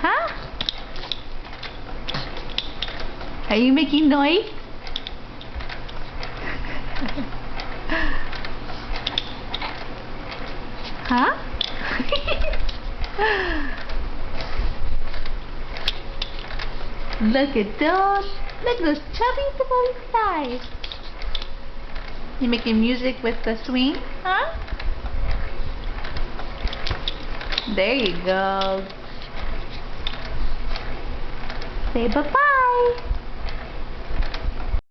Huh? Are you making noise? Huh? Look at those chubby little thighs. You making music with the swing, huh? There you go. Say bye-bye.